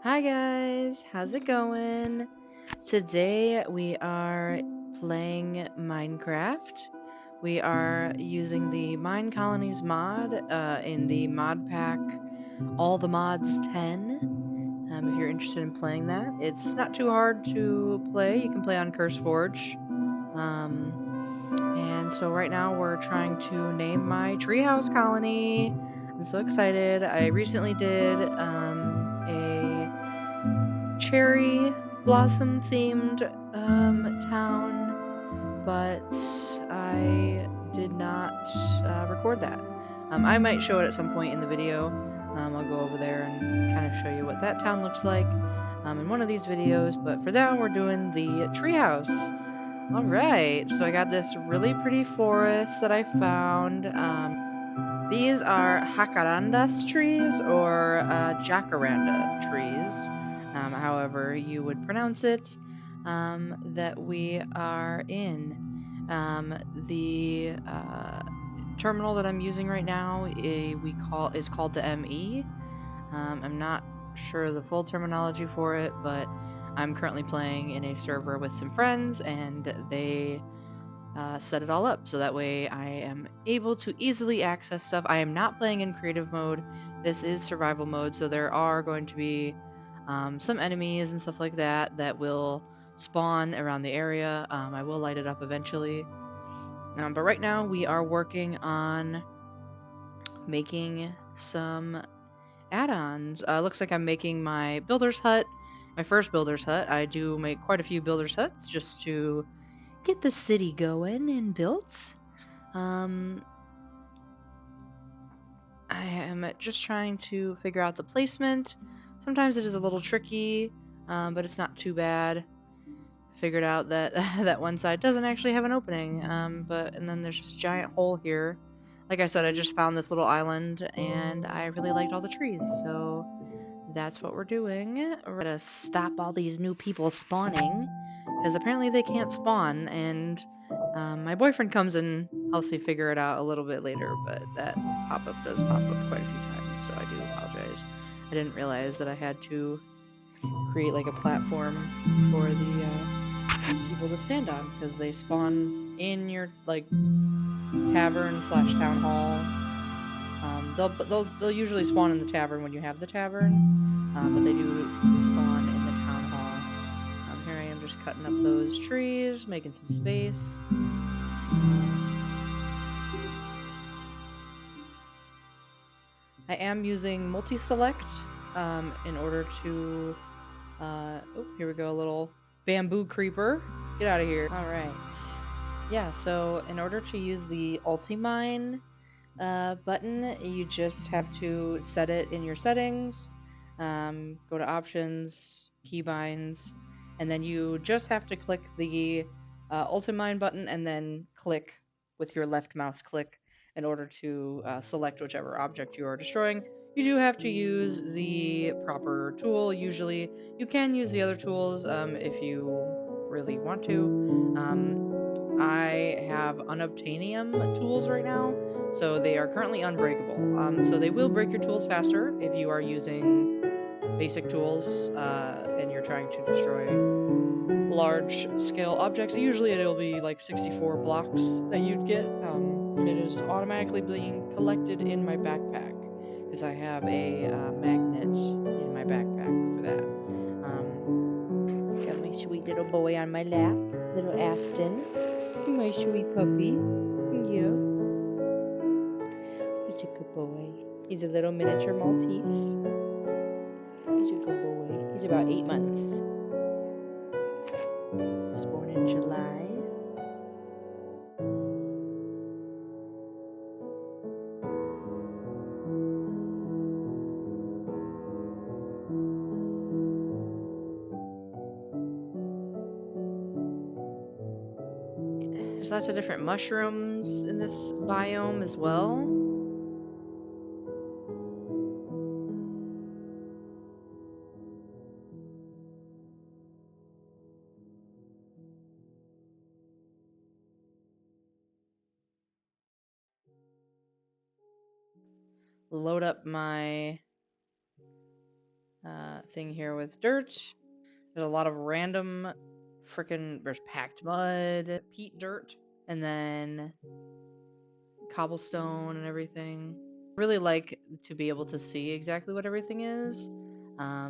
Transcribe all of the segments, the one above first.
Hi guys, how's it going? Today we are playing Minecraft. We are using the Mine Colonies mod in the mod pack All the Mods 10. If you're interested in playing that, it's not too hard to play. You can play on CurseForge. And so right now we're trying to name my treehouse colony. I'm so excited. I recently did a cherry blossom themed town, but I did not record that. I might show it at some point in the video. I'll go over there and kind of show you what that town looks like in one of these videos, but for now we're doing the treehouse. All right, so I got this really pretty forest that I found. These are jacarandas trees or jacaranda trees, however you would pronounce it, that we are in. The terminal that I'm using right now is called the ME. I'm not sure the full terminology for it, but I'm currently playing in a server with some friends, and they set it all up so that way I am able to easily access stuff. I am not playing in creative mode. This is survival mode, so there are going to be some enemies and stuff like that that will spawn around the area. I will light it up eventually. But right now we are working on making some add-ons. Looks like I'm making my builder's hut, my first builder's hut. I do make quite a few builder's huts just to get the city going and built. Um, I am just trying to figure out the placement. Sometimes it is a little tricky, but it's not too bad. Figured out that that one side doesn't actually have an opening, and then there's this giant hole here. Like I said, I just found this little island, and I really liked all the trees, so that's what we're doing. We're gonna stop all these new people spawning, because apparently they can't spawn, and my boyfriend comes and helps me figure it out a little bit later, but that pop-up does pop up quite a few times, so I do apologize. I didn't realize that I had to create like a platform for the people to stand on, because they spawn in your like tavern slash town hall. They'll usually spawn in the tavern when you have the tavern, but they do spawn in the town hall. Here I am just cutting up those trees, making some space. I am using multi-select in order to. Oh, here we go, a little bamboo creeper. Get out of here. All right. Yeah, so in order to use the Ultimine button, you just have to set it in your settings, go to options, keybinds, and then you just have to click the Ultimine button and then click with your left mouse click in order to select whichever object you are destroying. You do have to use the proper tool usually. You can use the other tools if you really want to. I have unobtainium tools right now, so they are currently unbreakable. So they will break your tools faster if you are using basic tools and you're trying to destroy large scale objects. Usually it'll be like 64 blocks that you'd get, and it is automatically being collected in my backpack because I have a magnet in my backpack for that. Got my sweet little boy on my lap, little Aston. My sweet puppy. Yeah. He's a good boy. He's a little miniature Maltese. He's a good boy. He's about 8 months. Was born in July. There's lots of different mushrooms in this biome as well. Load up my thing here with dirt. There's a lot of random there's packed mud, peat dirt, and then cobblestone and everything. I really like to be able to see exactly what everything is. I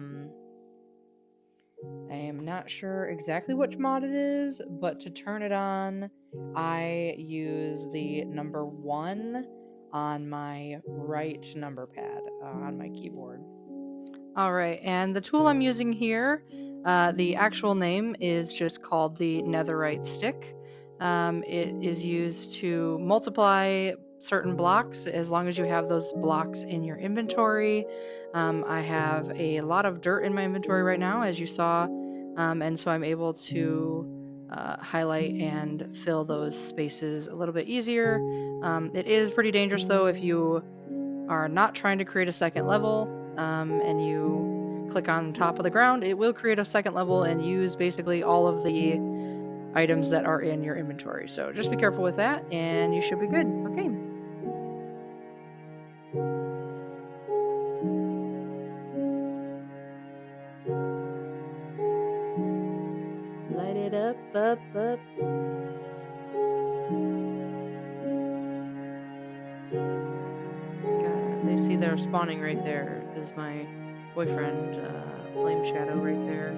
am not sure exactly which mod it is, but to turn it on, I use the number 1 on my right number pad on my keyboard. Alright, and the tool I'm using here, the actual name is just called the netherite stick. It is used to multiply certain blocks as long as you have those blocks in your inventory. I have a lot of dirt in my inventory right now, as you saw, and so I'm able to highlight and fill those spaces a little bit easier. It is pretty dangerous though if you are not trying to create a second level and you click on top of the ground, it will create a second level and use basically all of the items that are in your inventory. So just be careful with that and you should be good. Okay. Light it up, up, up. They see they're spawning right there is my boyfriend, Flame Shadow right there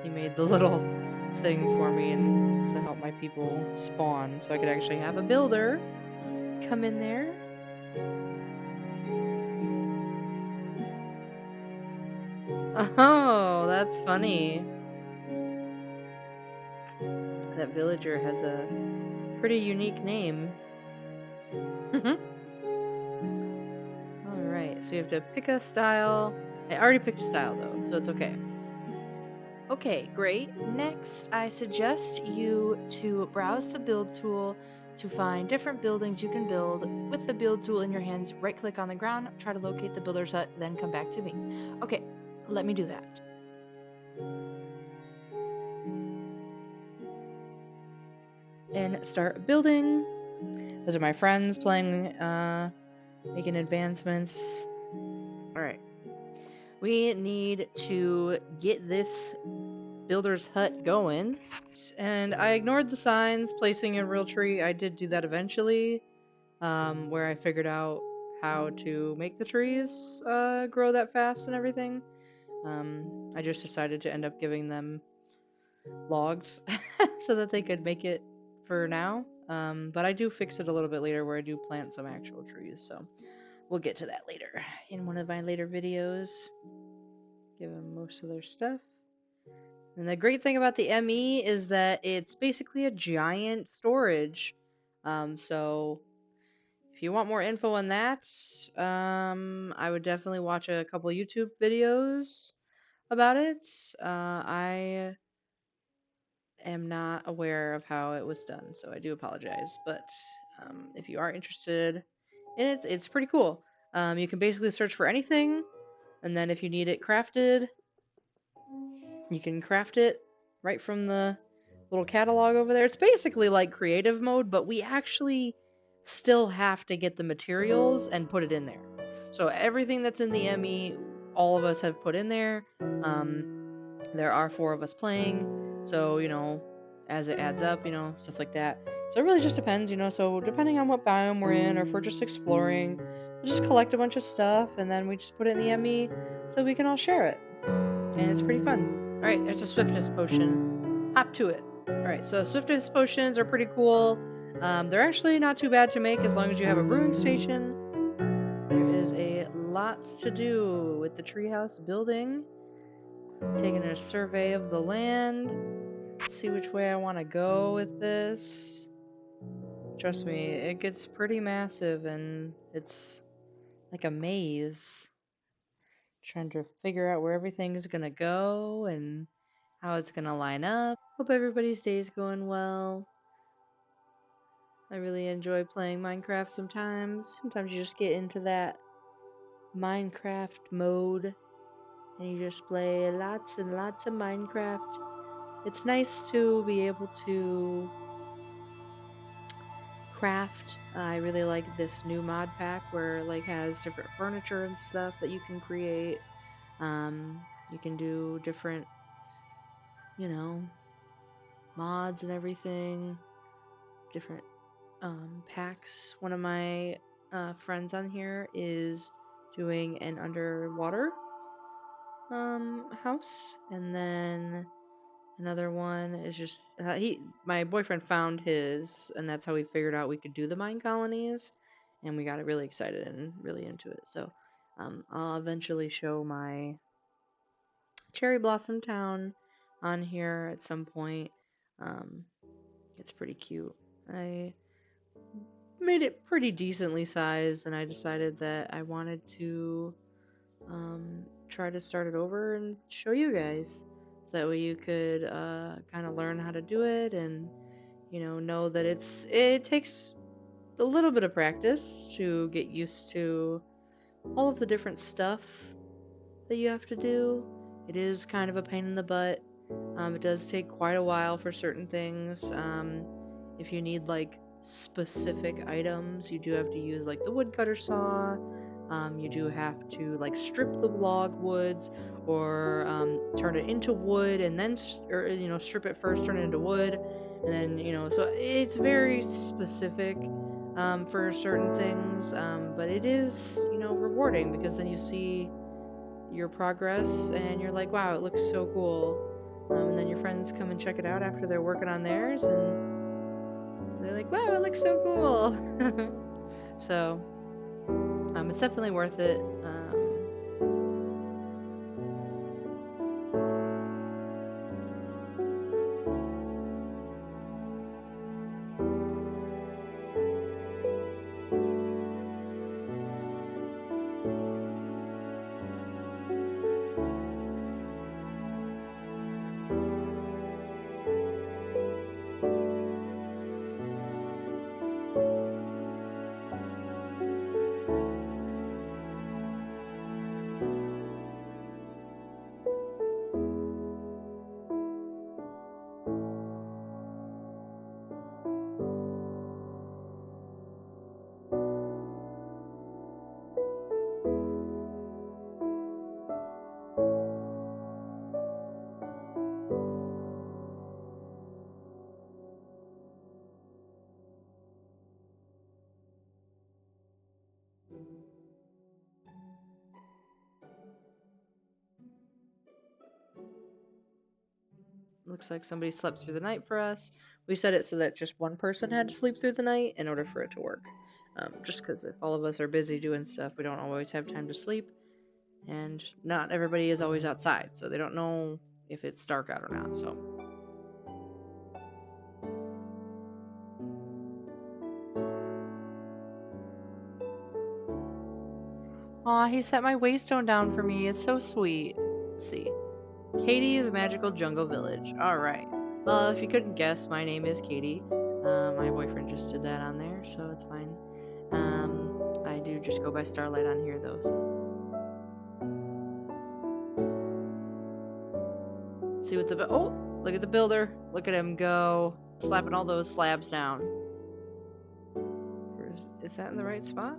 he made the little thing for me and to help my people spawn so I could actually have a builder come in there. Oh, that's funny. That villager has a pretty unique name. Alright, so we have to pick a style. I already picked a style though, so it's okay. Okay, great. Next, I suggest you to browse the build tool to find different buildings you can build. With the build tool in your hands, right click on the ground, try to locate the builder's hut, then come back to me. Okay, let me do that. And start building. Those are my friends playing, making advancements. Alright. We need to get this builder's hut going. And I ignored the signs placing a real tree. I did do that eventually, where I figured out how to make the trees grow that fast and everything. I just decided to end up giving them logs so that they could make it for now. But I do fix it a little bit later where I do plant some actual trees. So we'll get to that later in one of my later videos. Give them most of their stuff. And the great thing about the ME is that it's basically a giant storage. So if you want more info on that, I would definitely watch a couple YouTube videos about it. I am not aware of how it was done, so I do apologize. But if you are interested in it, it's pretty cool. You can basically search for anything, and then if you need it crafted, you can craft it right from the little catalog over there. It's basically like creative mode, but we actually still have to get the materials and put it in there. So everything that's in the ME, all of us have put in there. There are 4 of us playing, so as it adds up, stuff like that. So it really just depends, so depending on what biome we're in, or if we're just exploring, we'll just collect a bunch of stuff and then we just put it in the ME so we can all share it. And it's pretty fun. Alright, there's a swiftness potion. Hop to it. Alright, so swiftness potions are pretty cool. They're actually not too bad to make as long as you have a brewing station. There is a lot to do with the treehouse building. Taking a survey of the land. Let's see which way I want to go with this. Trust me, it gets pretty massive and it's like a maze. Trying to figure out where everything's gonna go and how it's gonna line up. Hope everybody's day is going well. I really enjoy playing Minecraft sometimes. Sometimes you just get into that Minecraft mode and you just play lots and lots of Minecraft. It's nice to be able to craft. I really like this new mod pack where it has different furniture and stuff that you can create. You can do different, you know, mods and everything, different packs. One of my friends on here is doing an underwater house, and then another one is just my boyfriend found his, and that's how we figured out we could do the mine colonies, and we got really excited and really into it. So I'll eventually show my cherry blossom town on here at some point. Um, it's pretty cute. I made it pretty decently sized, and I decided that I wanted to try to start it over and show you guys, so that way you could kind of learn how to do it, and know that it takes a little bit of practice to get used to all of the different stuff that you have to do. It is kind of a pain in the butt. It does take quite a while for certain things. If you need like specific items, you do have to use like the woodcutter saw. You do have to like strip the log woods, or turn it into wood and then strip it first, turn it into wood, and then so it's very specific for certain things. But it is rewarding, because then you see your progress and you're like, wow, it looks so cool. And then your friends come and check it out after they're working on theirs, and they're like, wow, it looks so cool. So it's definitely worth it. Looks like somebody slept through the night for us. We set it so that just one person had to sleep through the night in order for it to work. Just because if all of us are busy doing stuff, we don't always have time to sleep. And not everybody is always outside, so they don't know if it's dark out or not. So aw, he set my waystone down for me. It's so sweet. Let's see. Katie's Magical Jungle Village. Alright. Well, if you couldn't guess, my name is Katie. My boyfriend just did that on there, so it's fine. I do just go by Starlight on here, though. So. Let's see what the... Oh! Look at the builder. Look at him go. Slapping all those slabs down. Is that in the right spot?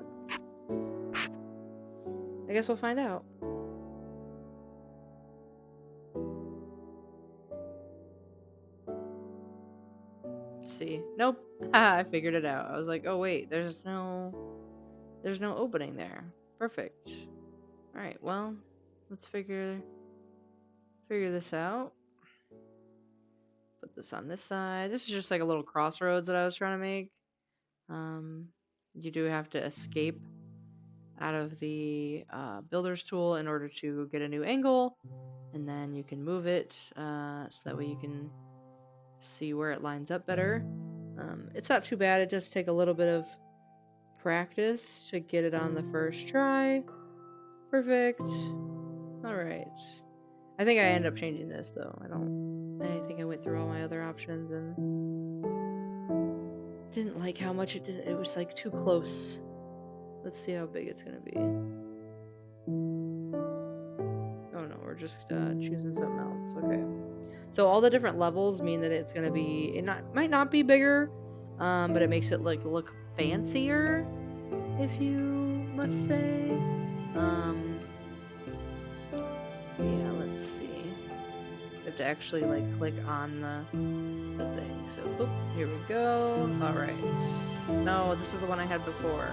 I guess we'll find out. Let's see. Nope. I figured it out. I was like, oh wait, there's no opening there. Perfect. Alright, well, let's figure this out. Put this on this side. This is just like a little crossroads that I was trying to make. You do have to escape out of the builder's tool in order to get a new angle, and then you can move it so that way you can see where it lines up better. It's not too bad. It does take a little bit of practice to get it on the first try. Perfect. Alright. I think I ended up changing this though. I think I went through all my other options and didn't like how much it did. It was like too close. Let's see how big it's gonna be. Oh no, we're just choosing something else. Okay. So all the different levels mean that it's gonna be. Might not be bigger, but it makes it like look fancier, if you must say. Yeah, let's see. You have to actually like click on the thing. So, oop, here we go. All right. No, this is the one I had before.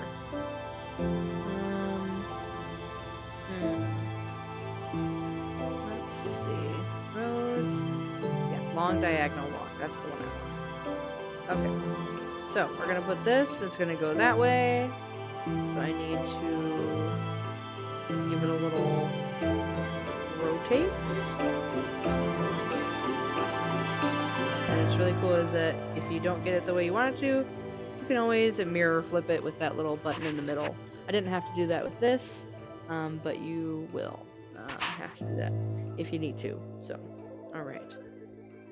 Let's see. Rows. Yeah, long diagonal walk. That's the one I want. Okay. So we're gonna put this. It's gonna go that way. So I need to give it a little rotate. And it's really cool is that if you don't get it the way you want it to, you can always mirror flip it with that little button in the middle. I didn't have to do that with this, but you will have to do that if you need to. So, all right.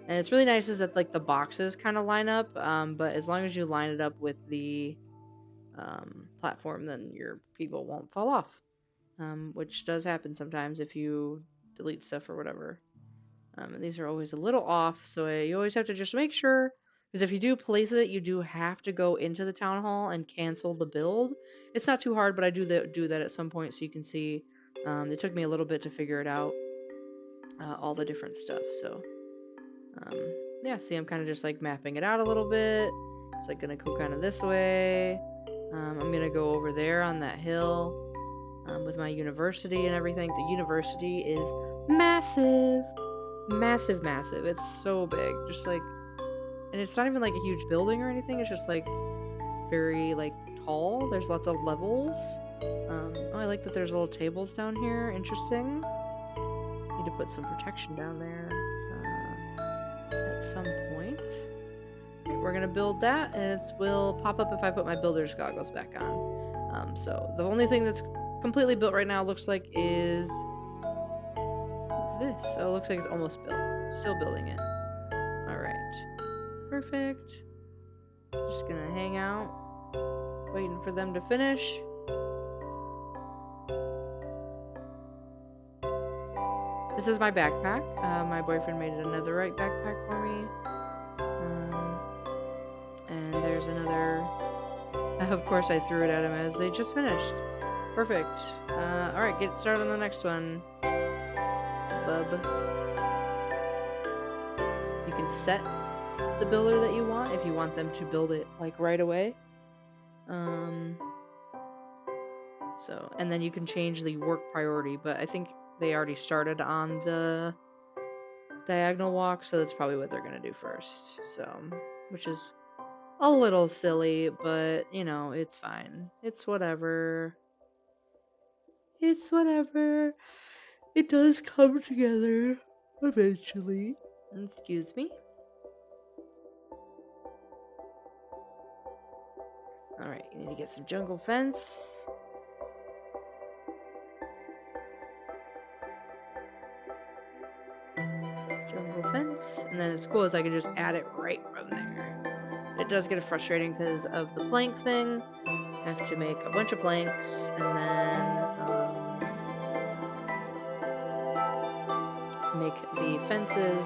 And it's really nice is that like the boxes kind of line up, but as long as you line it up with the platform, then your people won't fall off, which does happen sometimes if you delete stuff or whatever. And these are always a little off, so you always have to just make sure, because if you do place it, you do have to go into the town hall and cancel the build. It's not too hard, but I do that at some point so you can see. It took me a little bit to figure it out, all the different stuff. So yeah, see, I'm kind of just like mapping it out a little bit. It's like gonna go kind of this way. I'm gonna go over there on that hill with my university and everything. The university is massive. Massive, massive. It's so big. Just like, and it's not even like a huge building or anything. It's just like very like tall. There's lots of levels. Oh, I like that there's little tables down here. Interesting. Need to put some protection down there at some point. Right, we're gonna build that, and it will pop up if I put my builder's goggles back on. So the only thing that's completely built right now looks like is this. So it looks like it's almost built. Still building it. Alright. Perfect. Just gonna hang out. Waiting for them to finish. This is my backpack. My boyfriend made another right backpack for me. And there's another. Of course I threw it at him as they just finished. Perfect. Alright, get started on the next one. Bub. You can set the builder that you want if you want them to build it like right away. So, and then you can change the work priority, but I think they already started on the diagonal walk, so that's probably what they're gonna do first. So, which is a little silly, but you know, it's fine. It's whatever. It's whatever. It does come together eventually. Excuse me. Alright, you need to get some jungle fence. Jungle fence. And then it's cool is I can just add it right from there. It does get frustrating because of the plank thing. I have to make a bunch of planks and then make the fences.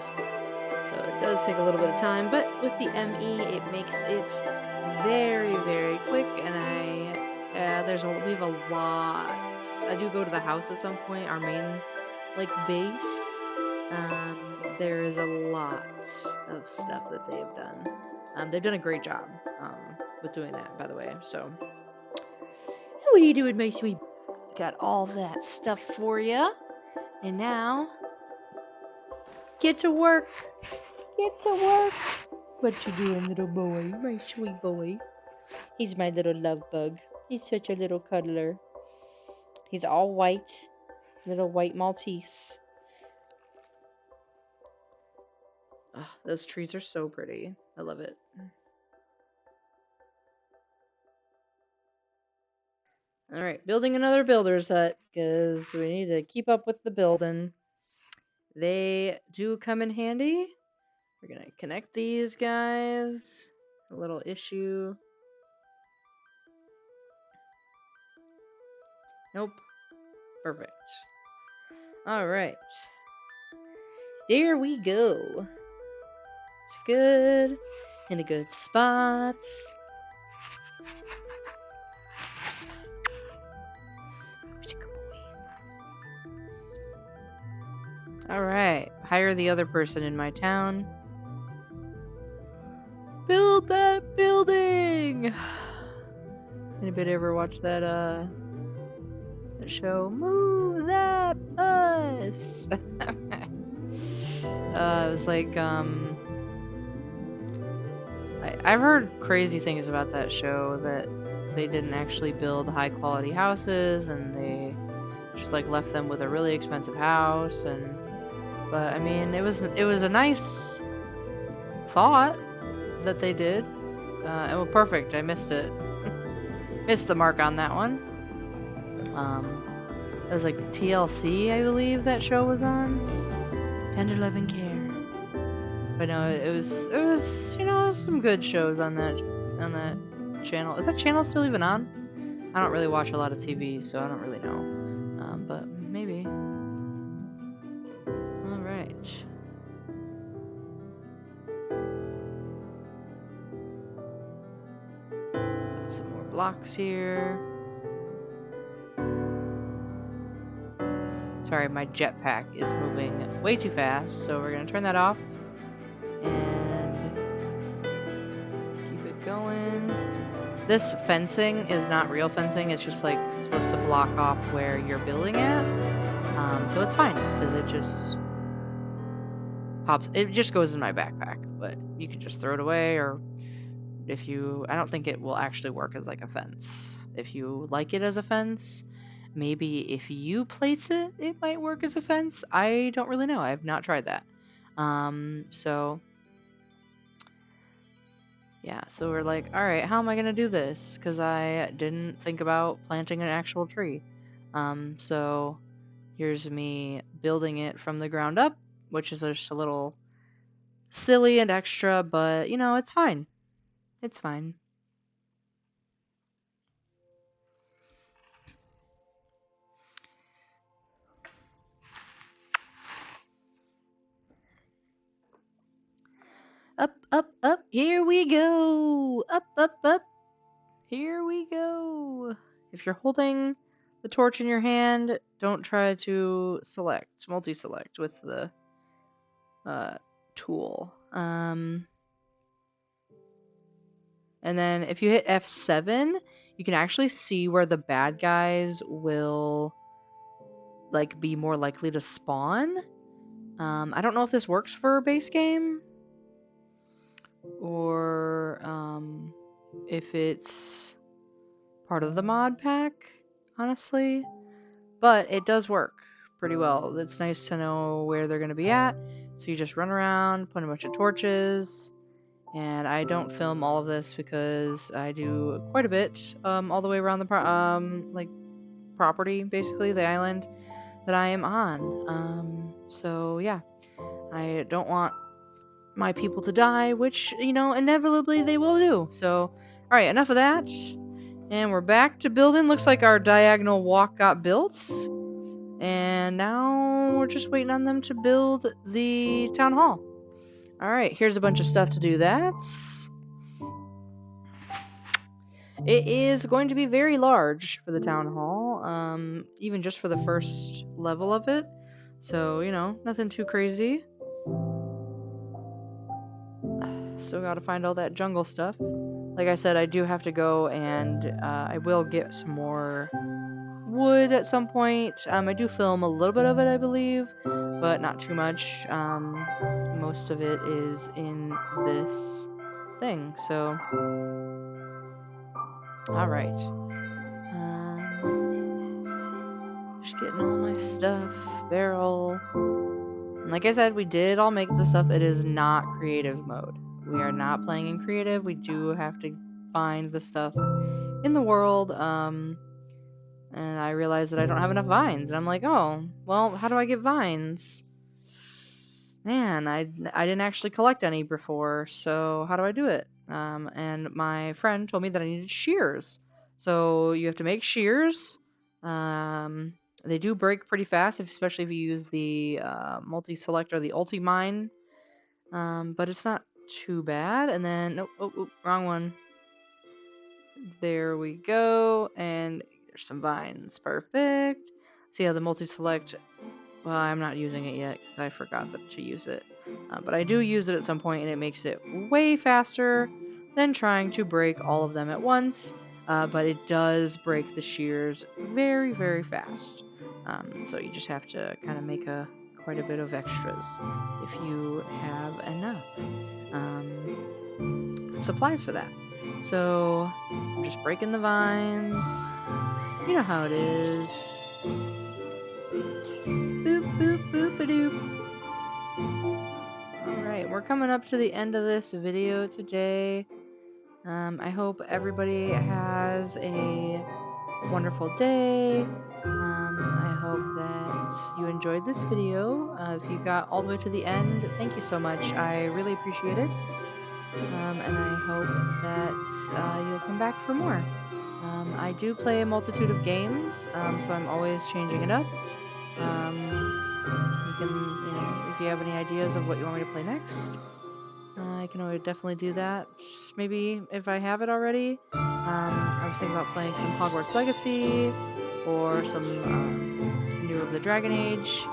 So it does take a little bit of time, but with the ME, it makes it very, very quick. And we have a lot. I do go to the house at some point, our main like base. There is a lot of stuff that they have done. They've done a great job with doing that, by the way. So, what are you doing, my sweet? Got all that stuff for you, and now get to work. Get to work. What you doing, little boy? My sweet boy. He's my little love bug. He's such a little cuddler. He's all white, little white Maltese. Oh, those trees are so pretty. I love it. Alright, building another builder's hut, because we need to keep up with the building. They do come in handy. We're going to connect these guys. A little issue. Nope. Perfect. Alright. There we go. It's good. In a good spot. Alright, hire the other person in my town. Build that building! Anybody ever watch that show? Move that bus! It was like, I've heard crazy things about that show, that they didn't actually build high quality houses and they just like left them with a really expensive house. And but I mean, it was a nice thought that they did. And well, perfect. I missed it. Missed the mark on that one. It was like TLC, I believe that show was on. Tender loving care. But no, it was some good shows on that channel. Is that channel still even on? I don't really watch a lot of TV, so I don't really know. But maybe. All right. Put some more blocks here. Sorry, my jetpack is moving way too fast, so we're gonna turn that off and keep it going. This fencing is not real fencing, it's just like supposed to block off where you're building at. So it's fine, because it just pops, it just goes in my backpack, but you can just throw it away, or I don't think it will actually work as like a fence. If you like it as a fence, maybe if you place it, it might work as a fence. I don't really know. I've not tried that. So yeah, so we're like, all right, how am I gonna do this? Because I didn't think about planting an actual tree. So here's me building it from the ground up, which is just a little silly and extra, but you know, it's fine. It's fine. Up, up, up, here we go. Up, up, up, here we go. If you're holding the torch in your hand, don't try to multi-select with the tool. And then if you hit F7, you can actually see where the bad guys will like be more likely to spawn. I don't know if this works for a base game or if it's part of the mod pack, honestly, but it does work pretty well. It's nice to know where they're going to be at, so you just run around, put a bunch of torches, and I don't film all of this because I do quite a bit all the way around the property, basically the island that I am on. So yeah, I don't want my people to die, which, you know, inevitably they will do. So, alright, enough of that. And we're back to building. Looks like our diagonal walk got built. And now we're just waiting on them to build the town hall. Alright, here's a bunch of stuff to do that. It is going to be very large for the town hall, even just for the first level of it. So, you know, nothing too crazy. Still gotta find all that jungle stuff. Like I said, I do have to go and I will get some more wood at some point. I do film a little bit of it, I believe, but not too much. Most of it is in this thing, so... Alright. Just getting all my stuff. Barrel. And like I said, we did all make the stuff. It is not creative mode. We are not playing in creative. We do have to find the stuff in the world. And I realized that I don't have enough vines. And I'm like, oh, well, how do I get vines? Man, I didn't actually collect any before, so how do I do it? And my friend told me that I needed shears. So you have to make shears. They do break pretty fast, especially if you use the multi-select or the ulti-mine. But it's not too bad. And then, oh, wrong one. There we go. And there's some vines. Perfect. See how the multi-select Well, I'm not using it yet because I forgot to use it. But I do use it at some point, and it makes it way faster than trying to break all of them at once. But it does break the shears very, very fast. So you just have to kind of make quite a bit of extras if you have enough supplies for that. So I'm just breaking the vines. You know how it is. Boop, boop, boop-a-doop. Alright, we're coming up to the end of this video today. I hope everybody has a wonderful day. I hope that you enjoyed this video. If you got all the way to the end, thank you so much. I really appreciate it. And I hope that you'll come back for more. I do play a multitude of games, so I'm always changing it up. You can, if you have any ideas of what you want me to play next, I can always definitely do that. Maybe if I have it already. I was thinking about playing some Hogwarts Legacy or some New of the Dragon Age.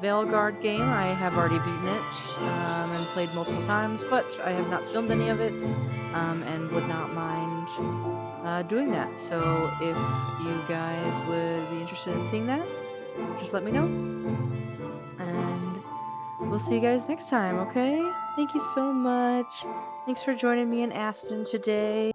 Veilguard game, I have already beaten it and played multiple times, but I have not filmed any of it and would not mind doing that. So if you guys would be interested in seeing that, just let me know. And we'll see you guys next time, okay? Thank you so much. Thanks for joining me in Aston today.